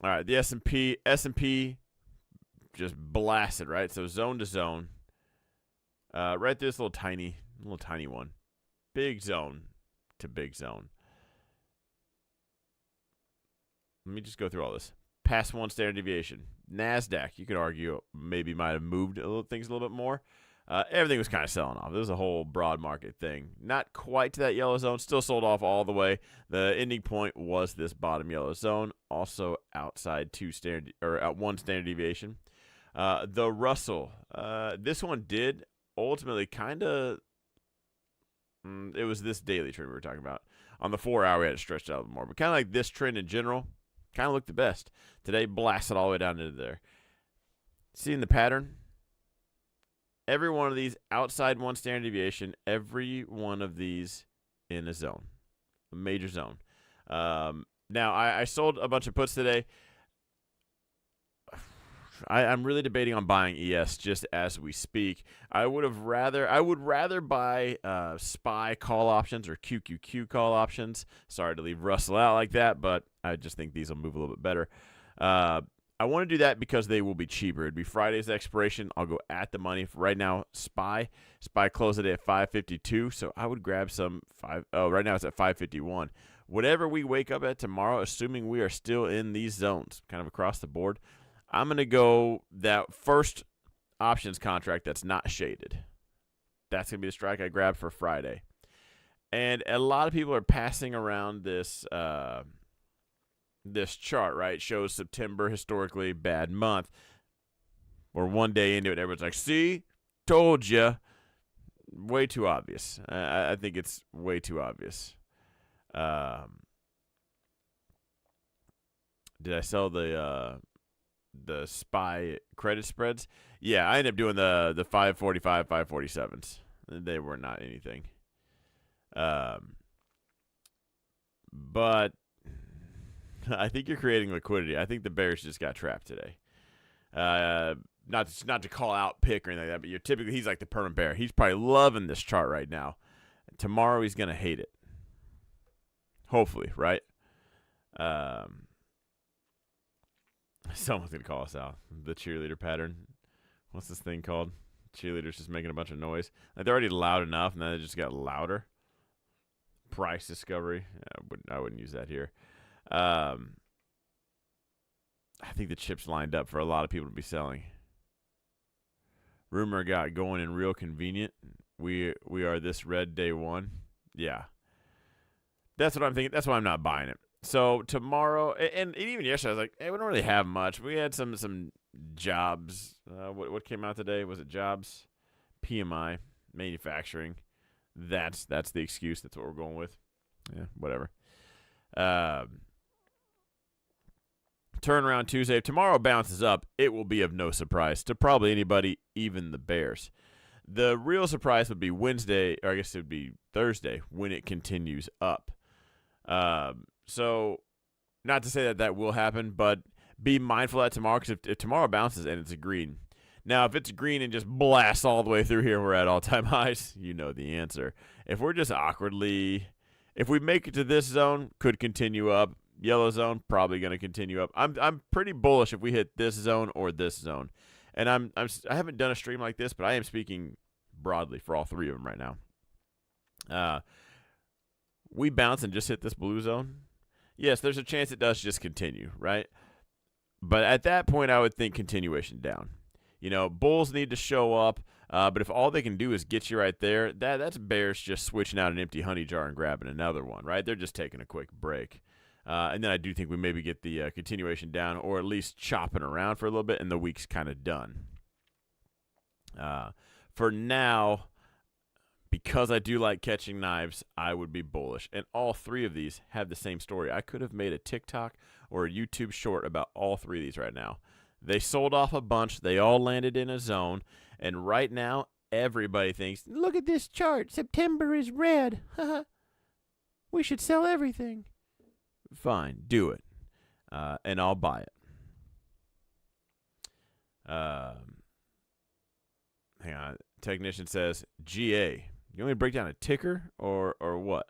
All right, the S&P just blasted, right? So zone to zone. Right through this little tiny one. Big zone to big zone. Let me just go through all this. Past one standard deviation. NASDAQ, you could argue, maybe might have moved things a little bit more. Everything was kind of selling off. It was a whole broad market thing. Not quite to that yellow zone. Still sold off all the way. The ending point was this bottom yellow zone, also outside one standard deviation. The Russell. This one did ultimately kind of. It was this daily trend we were talking about. On the 4 hour, we had it stretched out a little more. But kind of like this trend in general, kind of looked the best. Today, blasted all the way down into there. Seeing the pattern? Every one of these outside one standard deviation, every one of these in a zone, a major zone. Now, I sold a bunch of puts today. I'm really debating on buying ES just as we speak. I would rather buy SPY call options or QQQ call options. Sorry to leave Russell out like that, but I just think these will move a little bit better. I want to do that because they will be cheaper. It'd be Friday's expiration. I'll go at the money. Right now, SPY closed today at 552, so I would grab some right now it's at 551. Whatever we wake up at tomorrow, assuming we are still in these zones, kind of across the board, I'm going to go that first options contract that's not shaded. That's going to be the strike I grab for Friday. And a lot of people are passing around this this chart, right? Shows September historically bad month. We're one day into it, and everyone's like, see? Told you. Way too obvious. I think it's way too obvious. Did I sell the SPY credit spreads? Yeah, I ended up doing the 545, 547s. They were not anything. But I think you're creating liquidity. I think the bears just got trapped today. Not to call out pick or anything like that, but he's like the permanent bear. He's probably loving this chart right now. Tomorrow he's gonna hate it. Hopefully, right? Someone's gonna call us out. The cheerleader pattern. What's this thing called? Cheerleaders just making a bunch of noise. Like they're already loud enough, and then it just got louder. Price discovery. I wouldn't use that here. I think the chips lined up for a lot of people to be selling. Rumor got going in real convenient. We are this red day one. Yeah. That's what I'm thinking. That's why I'm not buying it. So tomorrow, and even yesterday, I was like, hey, we don't really have much. We had some jobs. What came out today? Was it jobs? PMI, manufacturing. That's the excuse. That's what we're going with. Yeah, whatever. Turnaround Tuesday. If tomorrow bounces up, it will be of no surprise to probably anybody, even the Bears. The real surprise would be Wednesday, or I guess it would be Thursday, when it continues up. So, not to say that will happen, but be mindful of that tomorrow, because if tomorrow bounces and it's a green. Now, if it's green and just blasts all the way through here, we're at all-time highs, you know the answer. If we're just if we make it to this zone, could continue up. Yellow zone, probably going to continue up. I'm pretty bullish if we hit this zone or this zone. And I haven't done a stream like this, but I am speaking broadly for all three of them right now. We bounce and just hit this blue zone. Yes, there's a chance it does just continue, right? But at that point, I would think continuation down. You know, bulls need to show up, but if all they can do is get you right there, that's bears just switching out an empty honey jar and grabbing another one, right? They're just taking a quick break. And then I do think we maybe get the continuation down, or at least chopping around for a little bit, and the week's kind of done. For now, because I do like catching knives, I would be bullish. And all three of these have the same story. I could have made a TikTok or a YouTube short about all three of these right now. They sold off a bunch. They all landed in a zone. And right now, everybody thinks, look at this chart. September is red. We should sell everything. Fine, do it. And I'll buy it. Hang on. Technician says, GA. You want me to break down a ticker or what?